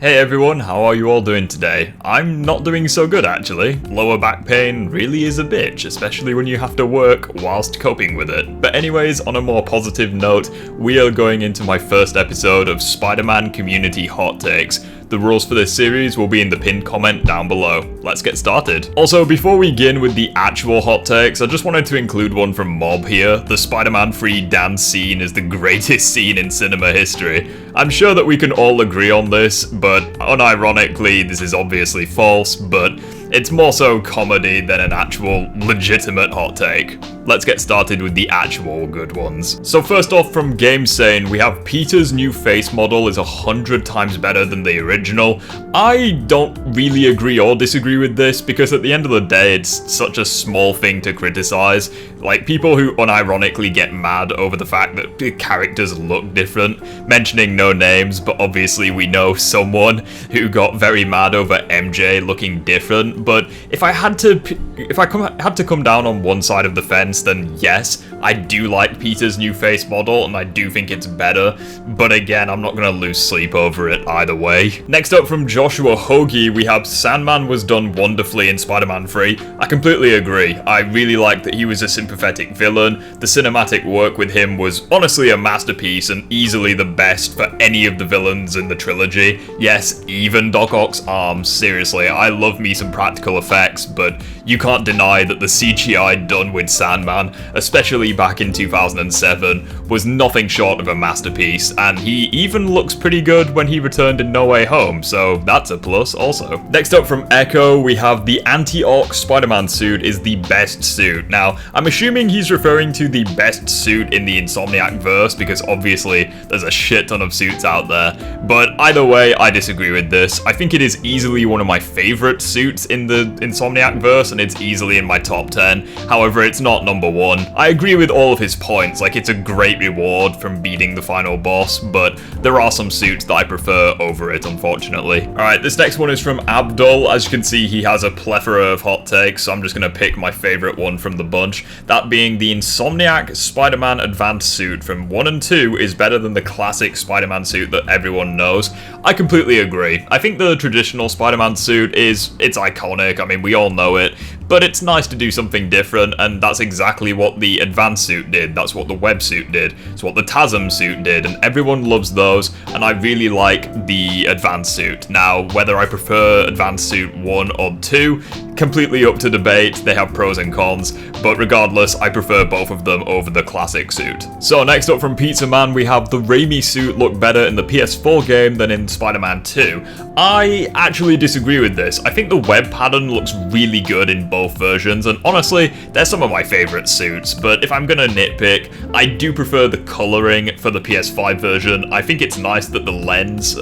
Hey everyone, how are you all doing today? I'm not doing so good actually. Lower back pain really is a bitch, especially when you have to work whilst coping with it. But anyways, on a more positive note, we are going into my first episode of Spider-Man Community Hot Takes. The rules for this series will be in the pinned comment down below. Let's get started. Also, before we begin with the actual hot takes, I just wanted to include one from Mob here. The Spider-Man free dance scene is the greatest scene in cinema history. I'm sure that we can all agree on this, but unironically, this is obviously false, but it's more so comedy than an actual legitimate hot take. Let's get started with the actual good ones. So first off, from GameSane, we have Peter's new face model is 100 times better than the original. I don't really agree or disagree with this, because at the end of the day, it's such a small thing to criticize. Like, people who unironically get mad over the fact that the characters look different, mentioning no names, but obviously we know someone who got very mad over MJ looking different. But if I had to come down on one side of the fence, then yes, I do like Peter's new face model, and I do think it's better, but again, I'm not gonna lose sleep over it either way. Next up, from Joshua Hoagie, we have Sandman was done wonderfully in Spider-Man 3. I completely agree. I really like that he was a sympathetic villain. The cinematic work with him was honestly a masterpiece and easily the best for any of the villains in the trilogy. Yes, even Doc Ock's arms. Seriously, I love me some practical effects, but you can't deny that the CGI done with Sandman, especially back in 2007, was nothing short of a masterpiece, and he even looks pretty good when he returned in No Way Home, so that's a plus also. Next up, from Echo, we have the anti-Orc Spider-Man suit is the best suit. Now, I'm assuming he's referring to the best suit in the Insomniac verse, because obviously there's a shit ton of suits out there, but either way, I disagree with this. I think it is easily one of my favorite suits in the Insomniac verse, and it's easily in my top 10. However, it's not number one. I agree with all of his points, like it's a great reward from beating the final boss, but there are some suits that I prefer over it, unfortunately. Alright, this next one is from Abdul. As you can see, he has a plethora of hot takes, so I'm just gonna pick my favorite one from the bunch. That being the Insomniac Spider-Man Advanced suit from 1 and 2 is better than the classic Spider-Man suit that everyone knows. I completely agree. I think the traditional Spider-Man suit it's iconic, I mean, we all know it, but it's nice to do something different, and that's exactly what the Advanced suit did, that's what the Web suit did, it's what the TASM suit did, and everyone loves those, and I really like the Advanced suit. Now, whether I prefer Advanced suit 1 or 2, completely up to debate, they have pros and cons, but regardless, I prefer both of them over the classic suit. So next up, from Pizza Man, we have the Raimi suit look better in the PS4 game than in Spider-Man 2. I actually disagree with this. I think the web pattern looks really good in both versions, and honestly, they're some of my favorite suits, but if I'm gonna nitpick, I do prefer the coloring for the PS5 version. I think it's nice that the lens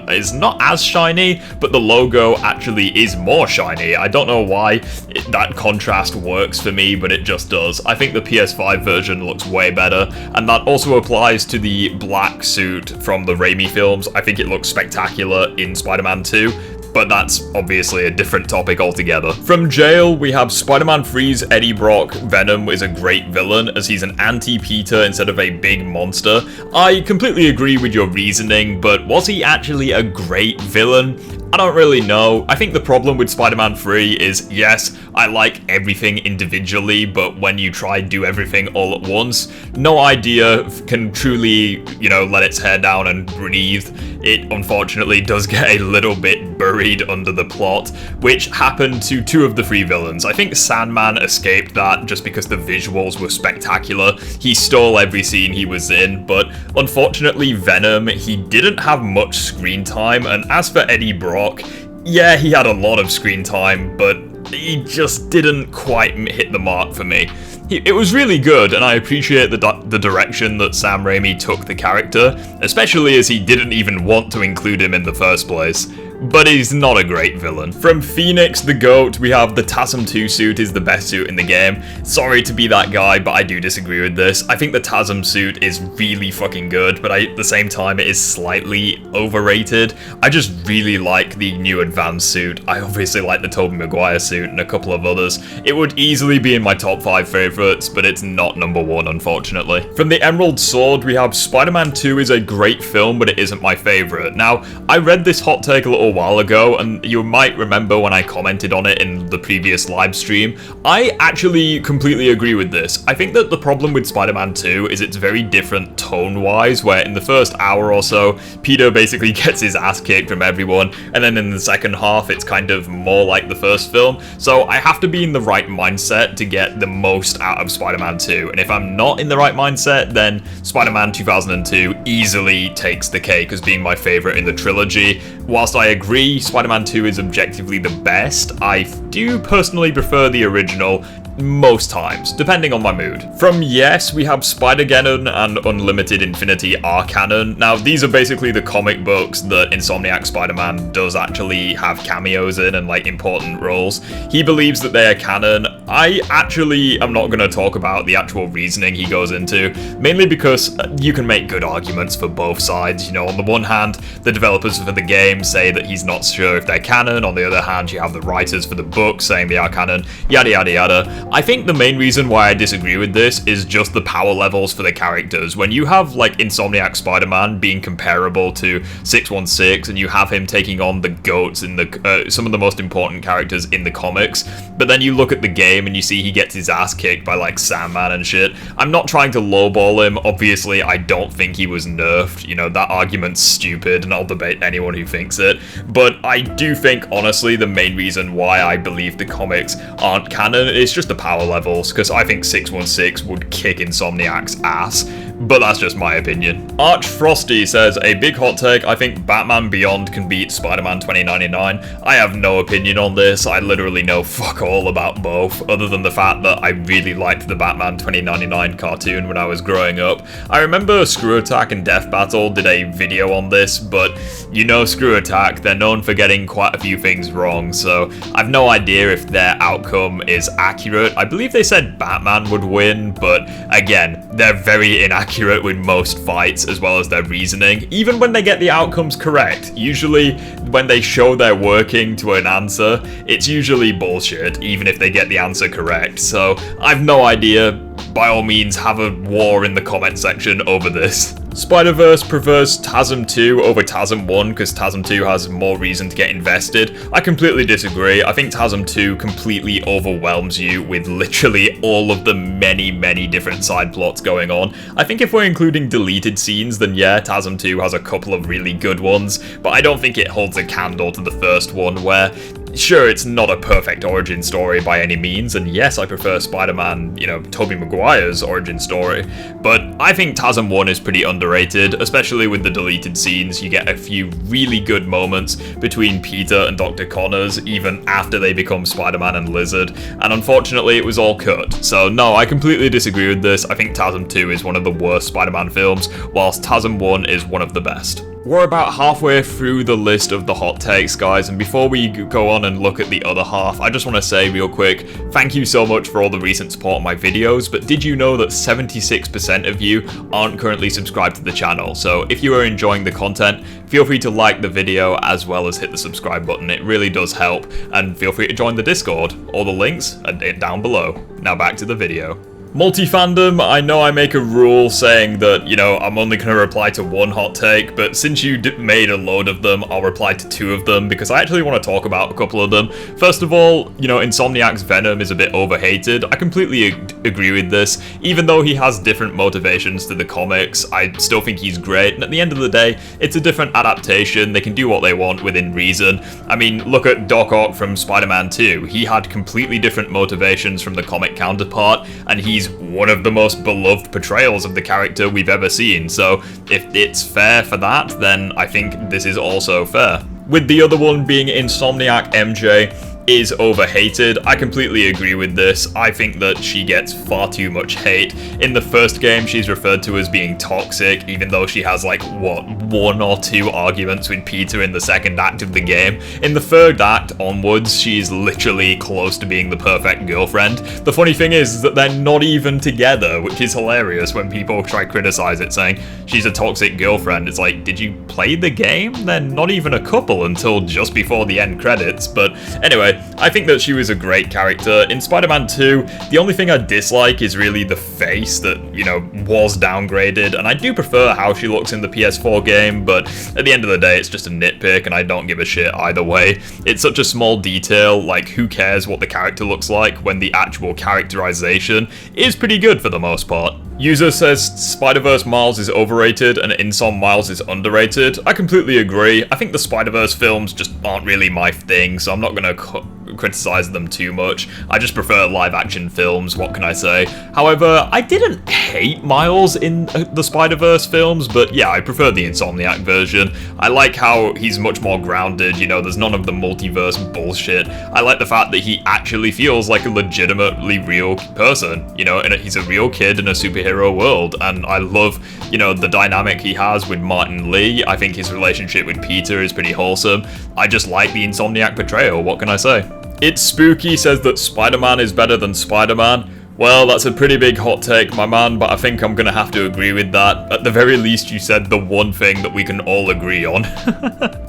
is not as shiny, but the logo actually is more shiny. I don't know why that contrast works for me, but it just does. I think the PS5 version looks way better, and that also applies to the black suit from the Raimi films. I think it looks spectacular in Spider-Man 2, but that's obviously a different topic altogether. From Jail, we have Spider-Man 3's Eddie Brock. Venom is a great villain, as he's an anti-Peter instead of a big monster. I completely agree with your reasoning, but was he actually a great villain? I don't really know. I think the problem with Spider-Man 3 is, yes, I like everything individually, but when you try do everything all at once, no idea can truly, let its hair down and breathe. It unfortunately does get a little bit buried under the plot, which happened to 2 of the 3 villains. I think Sandman escaped that just because the visuals were spectacular. He stole every scene he was in, but unfortunately Venom, he didn't have much screen time, and as for Eddie Brock, yeah, he had a lot of screen time, but he just didn't quite hit the mark for me. It was really good, and I appreciate the direction that Sam Raimi took the character, especially as he didn't even want to include him in the first place. but he's not a great villain. From Phoenix the Goat, we have the TASM 2 suit is the best suit in the game. Sorry to be that guy, but I do disagree with this. I think the TASM suit is really fucking good, but at the same time it is slightly overrated. I just really like the new advanced suit. I obviously like the Tobey Maguire suit and a couple of others. It would easily be in my top 5 favourites, but it's not number 1, unfortunately. From the Emerald Sword, we have Spider-Man 2 is a great film, but it isn't my favourite. Now, I read this hot take a little while ago, and you might remember when I commented on it in the previous live stream. I actually completely agree with this. I think that the problem with Spider-Man 2 is it's very different tone-wise, where in the first hour or so, Peter basically gets his ass kicked from everyone, and then in the second half, it's kind of more like the first film. So I have to be in the right mindset to get the most out of Spider-Man 2, and if I'm not in the right mindset, then Spider-Man 2002 easily takes the cake as being my favourite in the trilogy. Whilst I agree Spider-Man 2 is objectively the best, I do personally prefer the original most times, depending on my mood. From Yes, we have Spider-Geddon and Unlimited Infinity are canon. Now, these are basically the comic books that Insomniac Spider-Man does actually have cameos in and, like, important roles. He believes that they are canon. I actually am not going to talk about the actual reasoning he goes into, mainly because you can make good arguments for both sides. You know, on the one hand, the developers for the game say that he's not sure if they're canon. On the other hand, you have the writers for the book saying they are canon, yada yada yada. I think the main reason why I disagree with this is just the power levels for the characters. When you have, like, Insomniac Spider-Man being comparable to 616, and you have him taking on the GOATs in the some of the most important characters in the comics, but then you look at the game and you see he gets his ass kicked by, like, Sandman and shit. I'm not trying to lowball him. Obviously, I don't think he was nerfed. You know, that argument's stupid, and I'll debate anyone who thinks it. But I do think, honestly, the main reason why I believe the comics aren't canon is just the power levels, because I think 616 would kick Insomniac's ass, but that's just my opinion. Arch Frosty says, a big hot take, I think Batman Beyond can beat Spider-Man 2099. I have no opinion on this. I literally know fuck all about both, other than the fact that I really liked the Batman 2099 cartoon when I was growing up. I remember Screw Attack and Death Battle did a video on this, but you know Screw Attack, they're known for getting quite a few things wrong, so I've no idea if their outcome is accurate. I believe they said Batman would win, but again, they're very inaccurate with most fights as well as their reasoning. Even when they get the outcomes correct, usually when they show they're working to an answer, it's usually bullshit, even if they get the answer correct. So I've no idea. By all means, have a war in the comment section over this. Spider-Verse prefers TASM 2 over TASM 1 because TASM 2 has more reason to get invested. I completely disagree. I think TASM 2 completely overwhelms you with literally all of the many different side plots going on. I think if we're including deleted scenes, then yeah, TASM 2 has a couple of really good ones, but I don't think it holds a candle to the first one, where sure, it's not a perfect origin story by any means, and yes, I prefer Spider-Man, you know, Tobey Maguire's origin story, but I think TASM 1 is pretty underrated, especially with the deleted scenes. You get a few really good moments between Peter and Dr. Connors, even after they become Spider-Man and Lizard, and unfortunately it was all cut. So no, I completely disagree with this. I think TASM 2 is one of the worst Spider-Man films, whilst TASM 1 is one of the best. We're about halfway through the list of the hot takes, guys, and before we go on and look at the other half, I just want to say real quick, thank you so much for all the recent support on my videos, but did you know that 76% of you aren't currently subscribed to the channel? So if you are enjoying the content, feel free to like the video as well as hit the subscribe button. It really does help, and feel free to join the Discord. All the links are down below. Now back to the video. Multi-fandom, I know I make a rule saying that, you know, I'm only going to reply to one hot take, but since you made a load of them, I'll reply to 2 of them, because I actually want to talk about a couple of them. First of all, you know, Insomniac's Venom is a bit overhated. I completely agree with this. Even though he has different motivations to the comics, I still think he's great, and at the end of the day, it's a different adaptation. They can do what they want within reason. I mean, look at Doc Ock from Spider-Man 2. He had completely different motivations from the comic counterpart, and he's one of the most beloved portrayals of the character we've ever seen, so if it's fair for that, then I think this is also fair. With the other one being Insomniac MJ, is overhated. I completely agree with this. I think that she gets far too much hate. In the first game, she's referred to as being toxic, even though she has like, what, 1 or 2 arguments with Peter in the second act of the game. In the third act onwards, she's literally close to being the perfect girlfriend. The funny thing is that they're not even together, which is hilarious when people try to criticize it, saying she's a toxic girlfriend. It's like, did you play the game? They're not even a couple until just before the end credits. But anyway, I think that she was a great character. In Spider-Man 2, the only thing I dislike is really the face that, you know, was downgraded, and I do prefer how she looks in the PS4 game, but at the end of the day, it's just a nitpick, and I don't give a shit either way. It's such a small detail, like, who cares what the character looks like when the actual characterization is pretty good for the most part. User says Spider-Verse Miles is overrated and Insom Miles is underrated. I completely agree. I think the Spider-Verse films just aren't really my thing, so I'm not gonna criticize them too much. I just prefer live-action films, what can I say? However, I didn't hate Miles in the Spider-Verse films, but yeah, I prefer the Insomniac version. I like how he's much more grounded, you know, there's none of the multiverse bullshit. I like the fact that he actually feels like a legitimately real person, you know, and he's a real kid in a superhero world, and I love, you know, the dynamic he has with Martin Lee. I think his relationship with Peter is pretty wholesome. I just like the Insomniac portrayal, what can I say? It's Spooky says that Spider-Man is better than Spider-Man. Well, that's a pretty big hot take, my man, but I think I'm gonna have to agree with that. At the very least, you said the one thing that we can all agree on.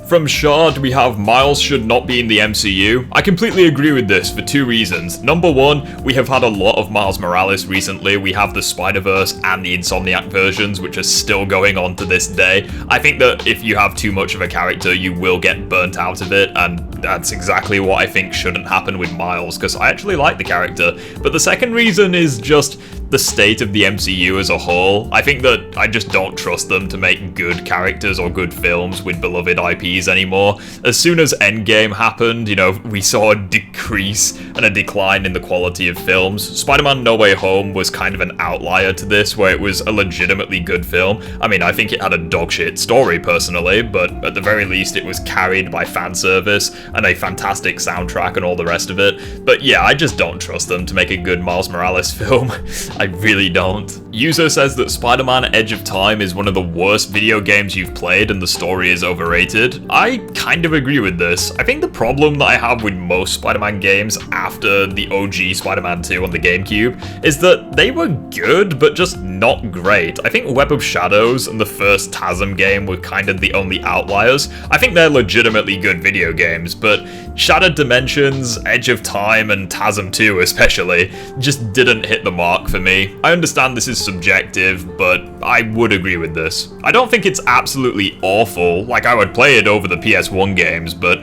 From Shard, we have Miles should not be in the MCU. I completely agree with this for 2 reasons. Number 1, we have had a lot of Miles Morales recently. We have the Spider-Verse and the Insomniac versions, which are still going on to this day. I think that if you have too much of a character, you will get burnt out of it, and that's exactly what I think shouldn't happen with Miles, because I actually like the character. But the second reason is just the state of the MCU as a whole. I think that I just don't trust them to make good characters or good films with beloved IPs anymore. As soon as Endgame happened, you know, we saw a decrease and a decline in the quality of films. Spider-Man No Way Home was kind of an outlier to this, where it was a legitimately good film. I mean, I think it had a dogshit story personally, but at the very least it was carried by fan service and a fantastic soundtrack and all the rest of it. But yeah, I just don't trust them to make a good Miles Morales film. I really don't. User says that Spider-Man Edge of Time is one of the worst video games you've played and the story is overrated. I kind of agree with this. I think the problem that I have with most Spider-Man games after the OG Spider-Man 2 on the GameCube is that they were good, but just not great. I think Web of Shadows and the first TASM game were kind of the only outliers. I think they're legitimately good video games, but Shattered Dimensions, Edge of Time, and TASM 2 especially just didn't hit the mark for me. I understand this is subjective, but I would agree with this. I don't think it's absolutely awful, like I would play it over the PS1 games, but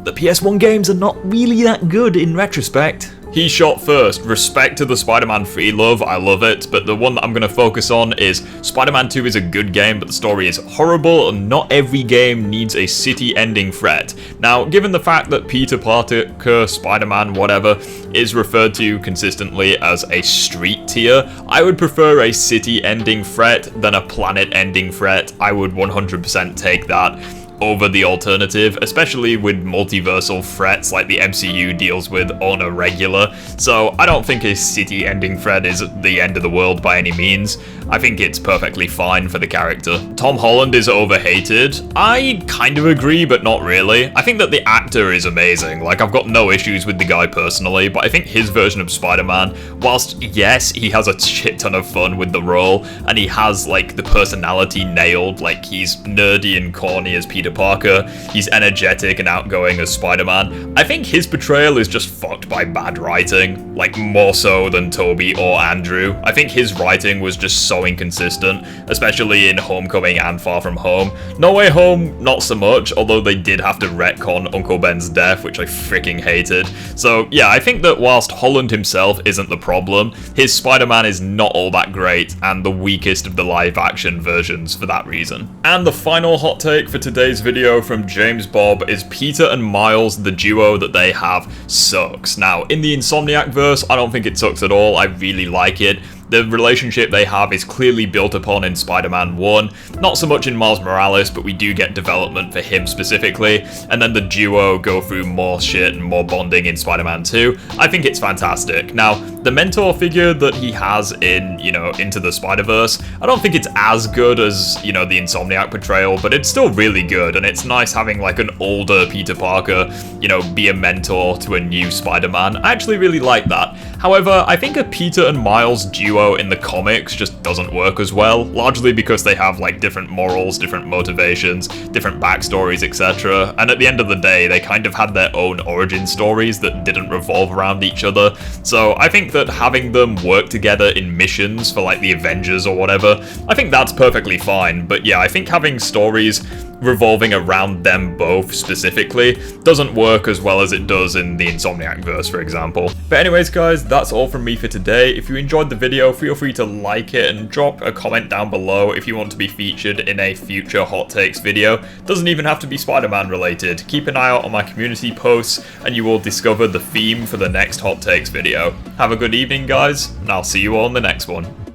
the PS1 games are not really that good in retrospect. He shot first. Respect to the Spider-Man 3 love, I love it, but the one that I'm going to focus on is Spider-Man 2 is a good game, but the story is horrible, and not every game needs a city-ending threat. Now, given the fact that Peter Parker, Spider-Man, whatever, is referred to consistently as a street tier, I would prefer a city-ending threat than a planet-ending threat. I would 100% take that over the alternative, especially with multiversal threats like the MCU deals with on a regular. So I don't think a city-ending threat is the end of the world by any means. I think it's perfectly fine for the character. Tom Holland is overhated. I kind of agree, but not really. I think that the actor is amazing. Like, I've got no issues with the guy personally, but I think his version of Spider-Man, whilst yes, he has a shit ton of fun with the role, and he has like the personality nailed, like he's nerdy and corny as Peter Parker, he's energetic and outgoing as Spider-Man. I think his portrayal is just fucked by bad writing, like more so than Toby or Andrew. I think his writing was just so inconsistent, especially in Homecoming and Far From Home. No Way Home, not so much, although they did have to retcon Uncle Ben's death, which I freaking hated. So yeah, I think that whilst Holland himself isn't the problem, his Spider-Man is not all that great, and the weakest of the live-action versions for that reason. And the final hot take for today's video from James Bob is Peter and Miles, the duo that they have, sucks. Now, in the Insomniac verse, I don't think it sucks at all. I really like it. The relationship they have is clearly built upon in Spider-Man 1, not so much in Miles Morales, but we do get development for him specifically, and then the duo go through more shit and more bonding in Spider-Man 2. I think it's fantastic. Now, the mentor figure that he has in, Into the Spider-Verse, I don't think it's as good as, the Insomniac portrayal, but it's still really good, and it's nice having like an older Peter Parker, be a mentor to a new Spider-Man. I actually really like that. However, I think a Peter and Miles duo in the comics just doesn't work as well, largely because they have like different morals, different motivations, different backstories, etc. And at the end of the day, they kind of had their own origin stories that didn't revolve around each other. So I think that having them work together in missions for like the Avengers or whatever, I think that's perfectly fine. But yeah, I think having stories revolving around them both specifically doesn't work as well as it does in the Insomniac verse, for example. But anyways guys, that's all from me for today. If you enjoyed the video, feel free to like it and drop a comment down below if you want to be featured in a future Hot Takes video. Doesn't even have to be Spider-Man related. Keep an eye out on my community posts and you will discover the theme for the next Hot Takes video. Have a good evening guys, and I'll see you all in the next one.